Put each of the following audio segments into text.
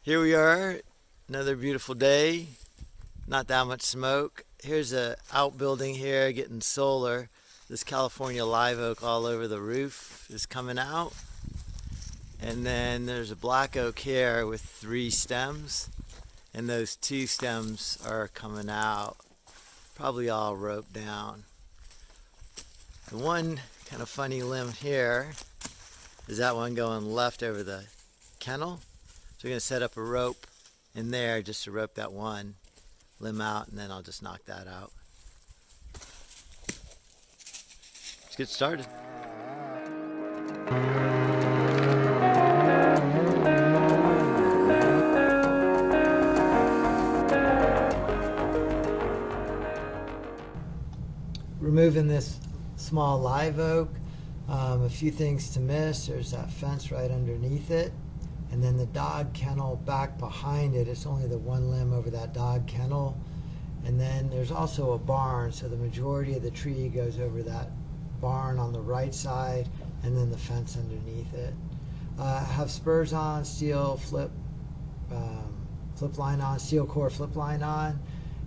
Here we are, another beautiful day, not that much smoke. Here's a outbuilding here getting solar. This California live oak all over the roof is coming out. And then there's a black oak here with 3 stems. And those 2 stems are coming out, probably all roped down. The one kind of funny limb here is that one going left over the kennel. So we're going to set up a rope in there just to rope that one limb out, and then I'll just knock that out. Let's get started. Removing this small live oak, a few things to miss. There's that fence right underneath it. And then the dog kennel back behind it, it's only the one limb over that dog kennel. And then there's also a barn, so the majority of the tree goes over that barn on the right side, and then the fence underneath it. I have spurs on, steel flip line on, steel core flip line on,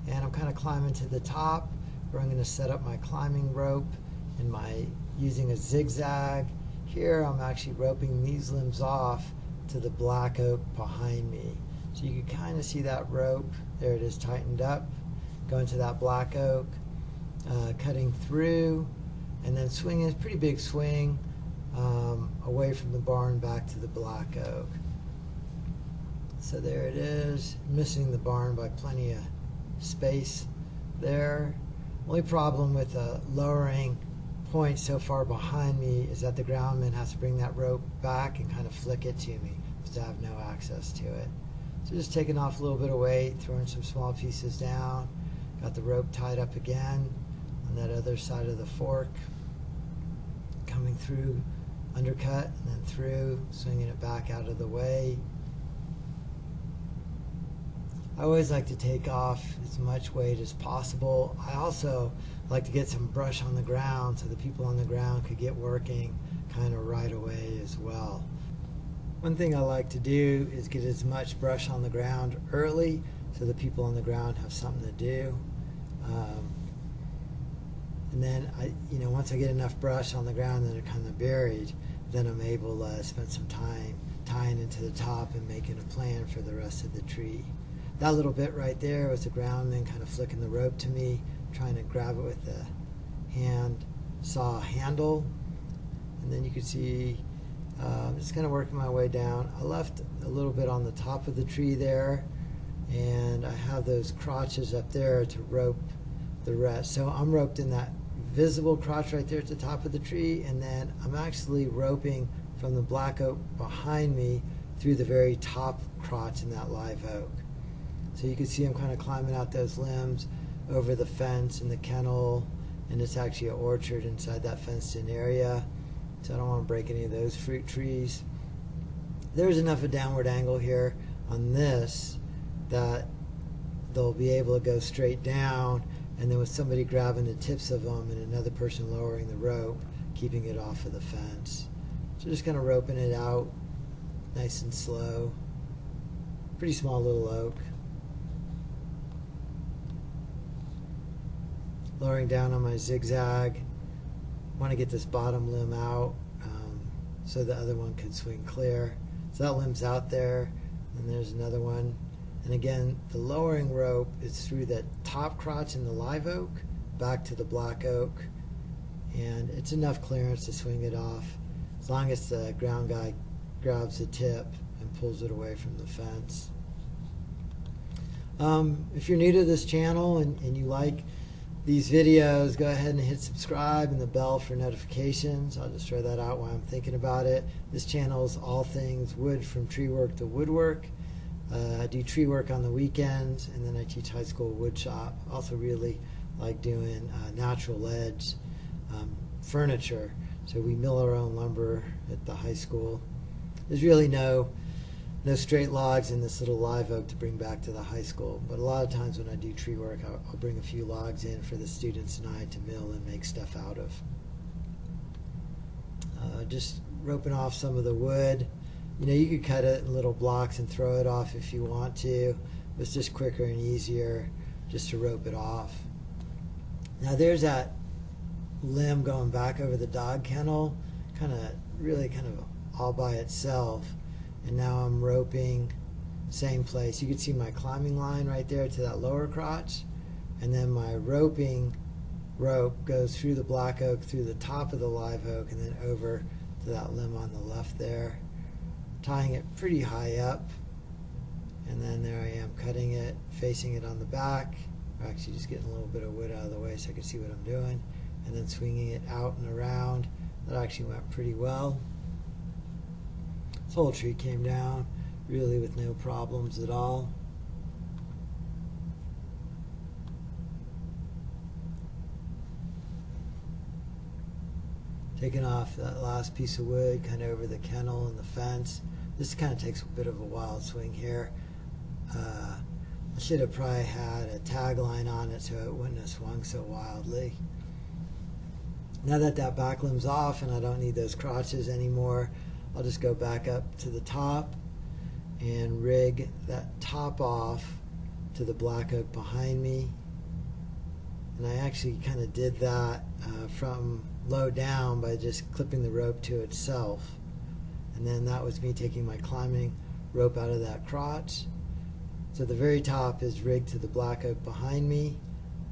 and I'm kind of climbing to the top where I'm going to set up my climbing rope and using a zigzag. Here I'm actually roping these limbs off to the black oak behind me. So you can kind of see that rope. There it is, tightened up. Going to that black oak, cutting through, and then swinging, a pretty big swing, away from the barn back to the black oak. So there it is, missing the barn by plenty of space there. Only problem with the lowering point so far behind me is that the groundman has to bring that rope back and kind of flick it to me because I have no access to it. So just taking off a little bit of weight, throwing some small pieces down, got the rope tied up again on that other side of the fork, coming through, undercut, and then through, swinging it back out of the way. I always like to take off as much weight as possible. I also like to get some brush on the ground so the people on the ground could get working kind of right away as well. One thing I like to do is get as much brush on the ground early so the people on the ground have something to do. And then once I get enough brush on the ground that are kind of buried, then I'm able to spend some time tying into the top and making a plan for the rest of the tree. That little bit right there was the groundman kind of flicking the rope to me, trying to grab it with the hand saw handle. And then you can see I'm just kind of working my way down. I left a little bit on the top of the tree there, and I have those crotches up there to rope the rest. So I'm roped in that visible crotch right there at the top of the tree, and then I'm actually roping from the black oak behind me through the very top crotch in that live oak. So you can see I'm kind of climbing out those limbs over the fence and the kennel, and it's actually an orchard inside that fenced-in area. So I don't want to break any of those fruit trees. There's enough of a downward angle here on this that they'll be able to go straight down, and then with somebody grabbing the tips of them and another person lowering the rope, keeping it off of the fence. So just kind of roping it out nice and slow. Pretty small little oak. Lowering down on my zigzag. Want to get this bottom limb out so the other one could swing clear. So that limb's out there, and there's another one. And again, the lowering rope is through that top crotch in the live oak back to the black oak, and it's enough clearance to swing it off as long as the ground guy grabs the tip and pulls it away from the fence. If you're new to this channel and you like these videos, go ahead and hit subscribe and the bell for notifications. I'll just throw that out while I'm thinking about it. This channel is all things wood, from tree work to woodwork. I do tree work on the weekends, and then I teach high school wood shop. Also really like doing natural ledge furniture. So we mill our own lumber at the high school. There's really no straight logs in this little live oak to bring back to the high school, but a lot of times when I do tree work, I'll bring a few logs in for the students and I to mill and make stuff out of. Just roping off some of the wood You know, you could cut it in little blocks and throw it off if you want to. It's just quicker and easier just to rope it off. Now there's that limb going back over the dog kennel, really all by itself. And now I'm roping, same place. You can see my climbing line right there to that lower crotch. And then my roping rope goes through the black oak, through the top of the live oak, and then over to that limb on the left there. Tying it pretty high up. And then there I am cutting it, facing it on the back. Actually just getting a little bit of wood out of the way so I can see what I'm doing. And then swinging it out and around. That actually went pretty well. This whole tree came down really with no problems at all. Taking off that last piece of wood kind of over the kennel and the fence. This kind of takes a bit of a wild swing here. I should have probably had a tagline on it so it wouldn't have swung so wildly. Now that that back limb's off and I don't need those crotches anymore, I'll just go back up to the top and rig that top off to the black oak behind me. And I actually kind of did that from low down by just clipping the rope to itself. And then that was me taking my climbing rope out of that crotch. So the very top is rigged to the black oak behind me.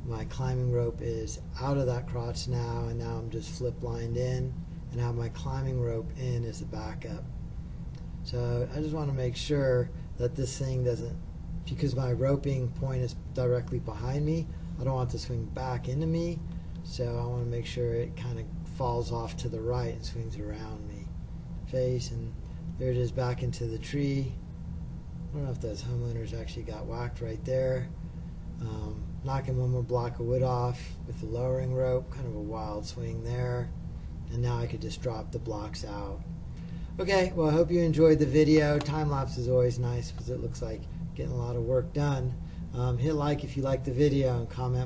My climbing rope is out of that crotch now, and now I'm just flip lined in, and have my climbing rope in as the backup. So I just want to make sure that this thing doesn't, because my roping point is directly behind me, I don't want to swing back into me, so I want to make sure it kind of falls off to the right and swings around me. Face, and there it is back into the tree. I don't know if those homeowners actually got whacked right there. Knocking one more block of wood off with the lowering rope, kind of a wild swing there. And now I could just drop the blocks out. Okay, well I hope you enjoyed the video. Time lapse is always nice because it looks like getting a lot of work done. Hit like if you like the video and comment below.